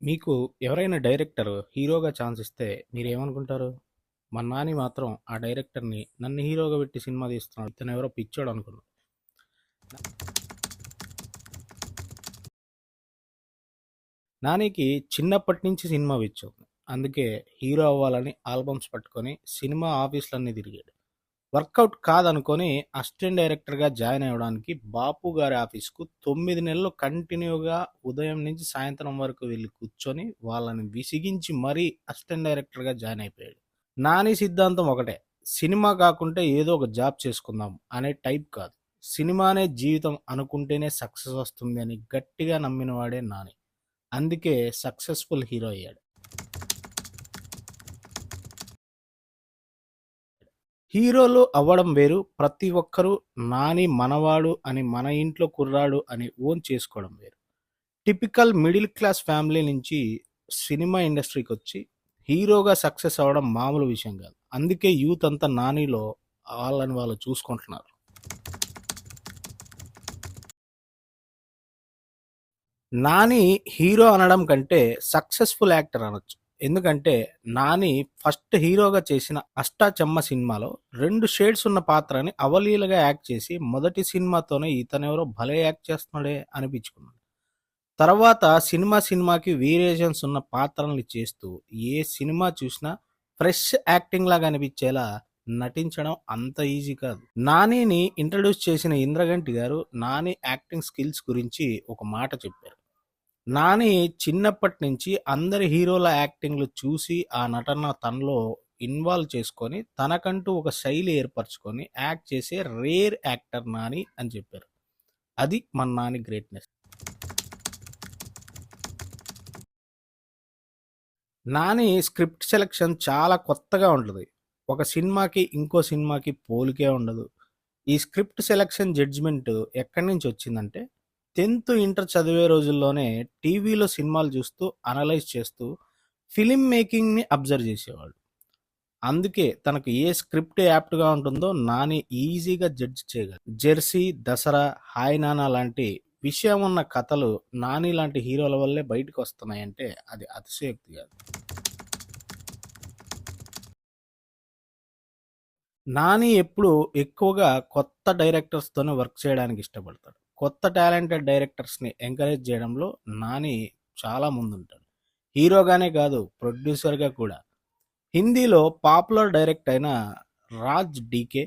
మీకు ఎవరైనా డైరెక్టర్ హీరోగా ఛాన్స్ ఇస్తే మీరేమనుకుంటారు? మా నాని మాత్రం ఆ డైరెక్టర్‌ని నన్ను హీరోగా పెట్టి సినిమా తీస్తున్నాడు. ఇతనెవరో పిచ్చోడు అనుకున్నా. నానికి చిన్నప్పటి నుంచి సినిమా పిచ్చి ఉంది. అందుకే హీరో అవ్వాలని ఆల్బమ్స్ పట్టుకొని సినిమా ఆఫీస్‌లన్నీ తిరిగాడు. వర్కౌట్ కాదనుకోని అసిస్టెంట్ డైరెక్టర్‌గా జాయిన్ అవ్వడానికి బాపు గారి ఆఫీస్‌కు 9 నెలలు కంటిన్యూగా ఉదయం నుంచి సాయంత్రం వరకు వెళ్లి కూర్చొని వాళ్ళని విసిగించి మరీ అసిస్టెంట్ డైరెక్టర్‌గా జాయిన్ అయిపోయాడు. నాని సిద్ధాంతం ఒకటే. సినిమా కాకుంటే ఏదో ఒక జాబ్ చేసుకుందాం అనే టైప్ కాదు. సినిమానే జీవితం అనుకుంటేనే సక్సెస్ వస్తుంది అని గట్టిగా నమ్మినవాడే నాని. అందుకే సక్సెస్‌ఫుల్ హీరో అయ్యాడు. హీరోలు అవ్వడం వేరు. ప్రతి ఒక్కరు నాని మనవాడు అని మన ఇంట్లో కుర్రాడు అని ఓన్ చేసుకోవడం వేరు. టిపికల్ మిడిల్ క్లాస్ ఫ్యామిలీ నుంచి సినిమా ఇండస్ట్రీకొచ్చి హీరోగా సక్సెస్ అవ్వడం మామూలు విషయం కాదు. అందుకే యూత్ అంతా నానిలో వాళ్ళని వాళ్ళు చూసుకుంటున్నారు. నాని హీరో అనడం కంటే సక్సెస్‌ఫుల్ యాక్టర్ అనొచ్చు. ఎందుకంటే నాని ఫస్ట్ హీరోగా చేసిన 'అష్టాచెమ్మ' సినిమాలో 2 షేడ్స్ ఉన్న పాత్రని అవలీలగా యాక్ట్ చేసి మొదటి సినిమాతోనే ఇతనెవరో భలే యాక్ట్ చేస్తున్నాడే అనిపించుకున్నాడు. తర్వాత సినిమాకి వేరియేషన్స్ ఉన్న పాత్రల్ని చేస్తూ ఏ సినిమా చూసినా ఫ్రెష్ యాక్టింగ్ లాగా అనిపించేలా నటించడం అంత ఈజీ కాదు. నానిని ఇంట్రడ్యూస్ చేసిన ఇంద్రగంటి గారు నాని యాక్టింగ్ స్కిల్స్ గురించి ఒక మాట చెప్పారు. నాని చిన్నప్పటి నుంచి అందరి హీరోల యాక్టింగ్‌లు చూసి, ఆ నటన తనలో ఇన్వాల్వ్ చేసుకొని, తనకంటూ ఒక శైలి ఏర్పరచుకొని, యాక్ట్ చేసే రేర్ యాక్టర్ నాని అని చెప్పారు. అది మన Nani greatness. Nani script selection చాలా కొత్తగా ఉంటది. ఒక సినిమాకి, ఇంకో సినిమాకి పోలికే ఉండదు. ఈ స్క్రిప్ట్ సెలక్షన్ జడ్జ్‌మెంట్ ఎక్కడి నుంచి వచ్చిందంటే, 10థ్, ఇంటర్ చదివే రోజుల్లోనే టీవీలో సినిమాలు చూస్తూ, అనలైజ్ చేస్తూ, ఫిల్మ్ మేకింగ్‌ని అబ్జర్వ్ చేసేవాడు. అందుకే తనకు ఏ స్క్రిప్ట్ యాప్ట్‌గా ఉంటుందో నాని ఈజీగా జడ్జ్ చేయగలడు. 'జెర్సీ', 'దసరా', 'హాయ్ నాన్న' లాంటి విషయం ఉన్న కథలు నాని లాంటి హీరోల వల్లే బయటకొస్తున్నాయంటే అది అతిశయోక్తి కాదు. నాని ఎప్పుడు ఎక్కువగా కొత్త డైరెక్టర్స్‌తోనే వర్క్ చేయడానికి ఇష్టపడతాడు. కొత్త టాలెంటెడ్ డైరెక్టర్స్‌ని ఎంకరేజ్ చేయడంలో నాని చాలా ముందుంటాడు. హీరోగానే కాదు, ప్రొడ్యూసర్‌గా కూడా. హిందీలో పాపులర్ డైరెక్టర్ అయిన Raj DK,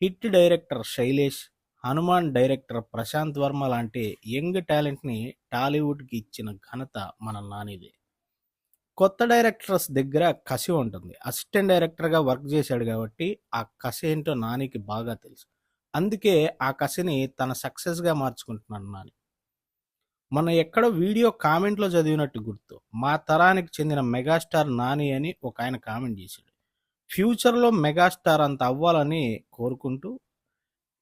hit director Sailesh, Hanuman director Prashanth Varma లాంటి యంగ్ టాలెంట్‌ని టాలీవుడ్‌కి ఇచ్చిన ఘనత మన నానిదే. కొత్త డైరెక్టర్స్ దగ్గర కసి ఉంటుంది. అసిస్టెంట్ డైరెక్టర్‌గా వర్క్ చేశాడు కాబట్టి, ఆ కసి ఏంటో నానికి బాగా తెలుసు. అందుకే ఆ కసిని తన సక్సెస్‌గా మార్చుకుంటున్నాడు నాని. మొన్న ఎక్కడో వీడియో కామెంట్‌లో చదివినట్టు గుర్తు. మా తరానికి చెందిన మెగాస్టార్ నాని అని ఒకాయన కామెంట్ చేశాడు. ఫ్యూచర్‌లో మెగాస్టార్ అంత అవ్వాలని కోరుకుంటూ,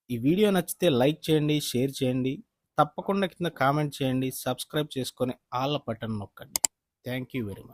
ఈ వీడియో నచ్చితే లైక్ చేయండి, షేర్ చేయండి. తప్పకుండా కింద కామెంట్ చేయండి. సబ్స్క్రైబ్ చేసుకొని ఆల్ బటన్ నొక్కండి. Thank you very much.